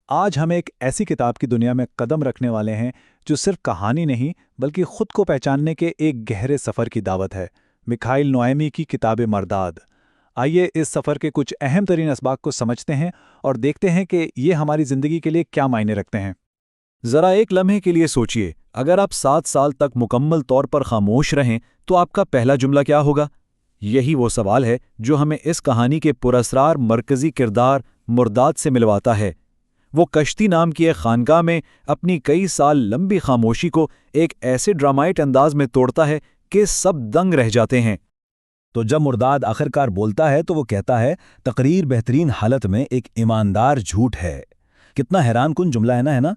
آج ہم ایک ایسی کتاب کی دنیا میں قدم رکھنے والے ہیں جو صرف کہانی نہیں بلکہ خود کو پہچاننے کے ایک گہرے سفر کی دعوت ہے۔ میکائل نوئمی کی کتاب مرداد۔ آئیے اس سفر کے کچھ اہم ترین اسباق کو سمجھتے ہیں اور دیکھتے ہیں کہ یہ ہماری زندگی کے لیے کیا معنی رکھتے ہیں۔ ذرا ایک لمحے کے لیے سوچئے، اگر آپ 7 سال تک مکمل طور پر خاموش رہیں تو آپ کا پہلا جملہ کیا ہوگا؟ یہی وہ سوال ہے جو ہمیں اس کہانی کے پراسرار مرکزی کردار مرداد سے ملواتا ہے۔ وہ کشتی نام کی ایک خانقاہ میں اپنی کئی سال لمبی خاموشی کو ایک ایسے ڈرامائٹ انداز میں توڑتا ہے کہ سب دنگ رہ جاتے ہیں۔ تو جب مرداد آخرکار بولتا ہے تو وہ کہتا ہے تقریر بہترین حالت میں ایک ایماندار جھوٹ ہے۔ کتنا حیران کن جملہ ہے نا؟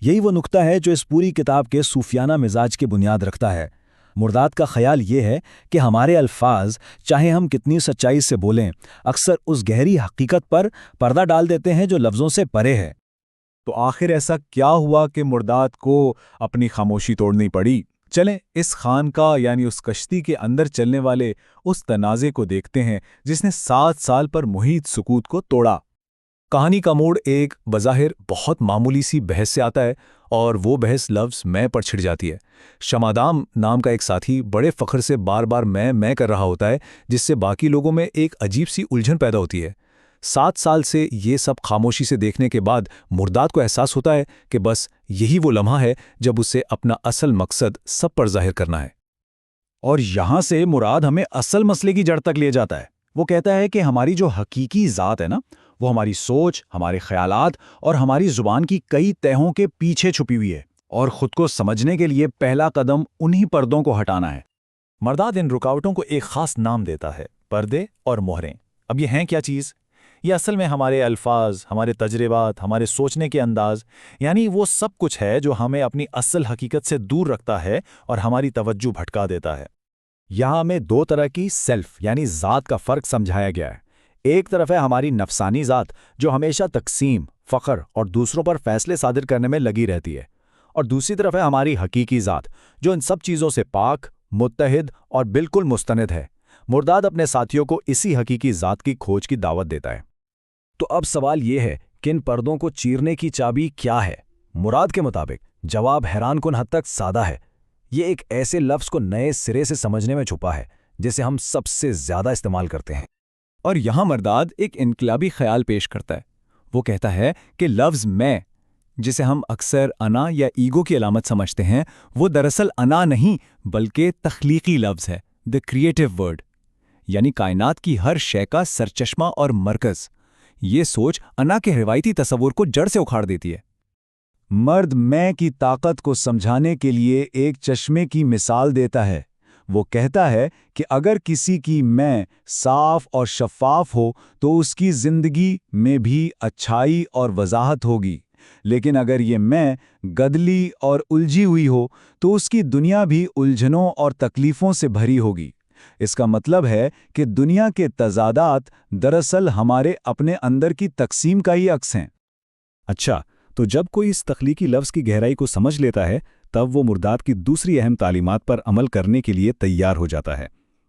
یہی وہ نقطہ ہے جو اس پوری کتاب کے صوفیانہ مزاج کی بنیاد رکھتا ہے۔ مرداد کا خیال یہ ہے کہ ہمارے الفاظ چاہے ہم کتنی سچائی سے بولیں اکثر اس گہری حقیقت پر پردہ ڈال دیتے ہیں جو لفظوں سے پرے ہے۔ تو آخر ایسا کیا ہوا کہ مرداد کو اپنی خاموشی توڑنی پڑی؟ چلیں اس خانقاہ یعنی اس کشتی کے اندر چلنے والے اس تنازع کو دیکھتے ہیں جس نے 7 سال پر محیط سکوت کو توڑا۔ کہانی کا موڑ ایک بظاہر بہت معمولی سی بحث سے آتا ہے اور وہ بحث لفظ میں پر چھڑ جاتی ہے۔ شمادام نام کا ایک ساتھی بڑے فخر سے بار بار میں کر رہا ہوتا ہے جس سے باقی لوگوں میں ایک عجیب سی الجھن پیدا ہوتی ہے۔ 7 سال سے یہ سب خاموشی سے دیکھنے کے بعد مرداد کو احساس ہوتا ہے کہ بس یہی وہ لمحہ ہے جب اسے اپنا اصل مقصد سب پر ظاہر کرنا ہے۔ اور یہاں سے مراد ہمیں اصل مسئلے کی جڑ تک لے جاتا ہے۔ وہ کہتا ہے کہ ہماری جو حقیقی ذات ہے نا، وہ ہماری سوچ، ہمارے خیالات اور ہماری زبان کی کئی تہوں کے پیچھے چھپی ہوئی ہے، اور خود کو سمجھنے کے لیے پہلا قدم انہی پردوں کو ہٹانا ہے۔ مرداد ان رکاوٹوں کو ایک خاص نام دیتا ہے، پردے اور مہریں۔ اب یہ ہیں کیا چیز؟ یہ اصل میں ہمارے الفاظ، ہمارے تجربات، ہمارے سوچنے کے انداز، یعنی وہ سب کچھ ہے جو ہمیں اپنی اصل حقیقت سے دور رکھتا ہے اور ہماری توجہ بھٹکا دیتا ہے۔ یہاں ہمیں 2 طرح کی سیلف یعنی ذات کا فرق سمجھایا گیا ہے۔ ایک طرف ہے ہماری نفسانی ذات جو ہمیشہ تقسیم، فخر اور دوسروں پر فیصلے صادر کرنے میں لگی رہتی ہے، اور دوسری طرف ہے ہماری حقیقی ذات جو ان سب چیزوں سے پاک، متحد اور بالکل مستند ہے۔ مرداد اپنے ساتھیوں کو اسی حقیقی ذات کی کھوج کی دعوت دیتا ہے۔ تو اب سوال یہ ہے کہ ان پردوں کو چیرنے کی چابی کیا ہے؟ مراد کے مطابق جواب حیران کن حد تک سادہ ہے۔ یہ ایک ایسے لفظ کو نئے سرے سے سمجھنے میں چھپا ہے جسے ہم سب سے زیادہ استعمال کرتے ہیں۔ اور یہاں مرداد ایک انقلابی خیال پیش کرتا ہے۔ وہ کہتا ہے کہ لفظ میں، جسے ہم اکثر انا یا ایگو کی علامت سمجھتے ہیں، وہ دراصل انا نہیں بلکہ تخلیقی لفظ ہے، the creative word، یعنی کائنات کی ہر شے کا سرچشمہ اور مرکز۔ یہ سوچ انا کے روایتی تصور کو جڑ سے اکھاڑ دیتی ہے۔ مرد میں کی طاقت کو سمجھانے کے لیے ایک چشمے کی مثال دیتا ہے۔ وہ کہتا ہے کہ اگر کسی کی میں صاف اور شفاف ہو تو اس کی زندگی میں بھی اچھائی اور وضاحت ہوگی، لیکن اگر یہ میں گدلی اور الجھی ہوئی ہو تو اس کی دنیا بھی الجھنوں اور تکلیفوں سے بھری ہوگی۔ اس کا مطلب ہے کہ دنیا کے تضادات دراصل ہمارے اپنے اندر کی تقسیم کا ہی عکس ہیں۔ اچھا، تو جب کوئی اس تخلیقی لفظ کی گہرائی کو سمجھ لیتا ہے تب وہ مرداد کی دوسری اہم تعلیمات پر عمل کرنے کے لیے تیار ہو جاتا ہے۔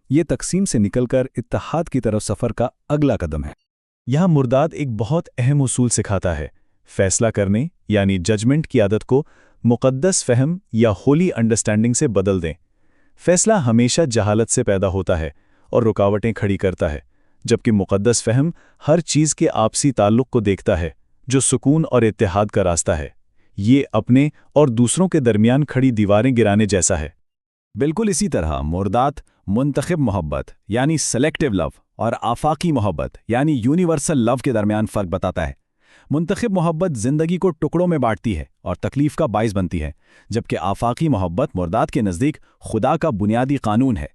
یہ تقسیم سے نکل کر اتحاد کی طرف سفر کا اگلا قدم ہے۔ یہاں مرداد ایک بہت اہم اصول سکھاتا ہے۔ فیصلہ کرنے یعنی ججمنٹ کی عادت کو مقدس فہم یا ہولی انڈرسٹینڈنگ سے بدل دیں۔ فیصلہ ہمیشہ جہالت سے پیدا ہوتا ہے اور رکاوٹیں کھڑی کرتا ہے، جبکہ مقدس فہم ہر چیز کے آپسی تعلق کو دیکھتا ہے جو سکون اور اتحاد کا راستہ ہے۔ یہ اپنے اور دوسروں کے درمیان کھڑی دیواریں گرانے جیسا ہے۔ بالکل اسی طرح مرداد منتخب محبت یعنی سلیکٹیو لو اور آفاقی محبت یعنی یونیورسل لو کے درمیان فرق بتاتا ہے۔ منتخب محبت زندگی کو ٹکڑوں میں بانٹتی ہے اور تکلیف کا باعث بنتی ہے، جبکہ آفاقی محبت مرداد کے نزدیک خدا کا بنیادی قانون ہے۔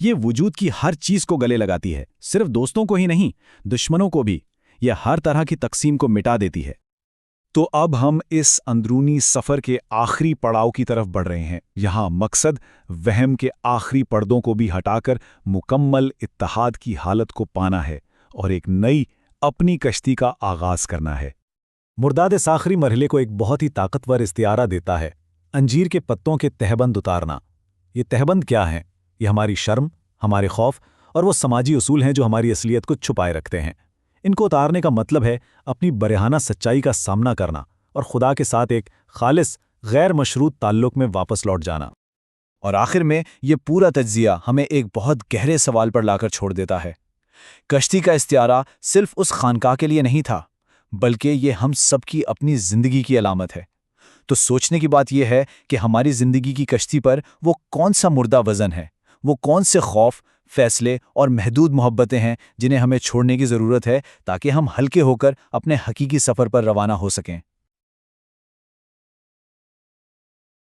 یہ وجود کی ہر چیز کو گلے لگاتی ہے، صرف دوستوں کو ہی نہیں، دشمنوں کو بھی۔ یہ ہر طرح کی تقسیم کو مٹا دیتی ہے۔ تو اب ہم اس اندرونی سفر کے آخری پڑاؤ کی طرف بڑھ رہے ہیں۔ یہاں مقصد وہم کے آخری پردوں کو بھی ہٹا کر مکمل اتحاد کی حالت کو پانا ہے اور ایک نئی اپنی کشتی کا آغاز کرنا ہے۔ مرداد اس آخری مرحلے کو ایک بہت ہی طاقتور استعارہ دیتا ہے، انجیر کے پتوں کے تہبند اتارنا۔ یہ تہبند کیا ہیں؟ یہ ہماری شرم، ہمارے خوف اور وہ سماجی اصول ہیں جو ہماری اصلیت کو چھپائے رکھتے ہیں۔ ان کو اتارنے کا مطلب ہے اپنی برہنہ سچائی کا سامنا کرنا اور خدا کے ساتھ ایک خالص غیر مشروط تعلق میں واپس لوٹ جانا۔ اور آخر میں یہ پورا تجزیہ ہمیں ایک بہت گہرے سوال پر لا کر چھوڑ دیتا ہے۔ کشتی کا استعارہ صرف اس خانقاہ کے لیے نہیں تھا، بلکہ یہ ہم سب کی اپنی زندگی کی علامت ہے۔ تو سوچنے کی بات یہ ہے کہ ہماری زندگی کی کشتی پر وہ کون سا مردہ وزن ہے، وہ کون سے خوف، فیصلے اور محدود محبتیں ہیں جنہیں ہمیں چھوڑنے کی ضرورت ہے تاکہ ہم ہلکے ہو کر اپنے حقیقی سفر پر روانہ ہو سکیں۔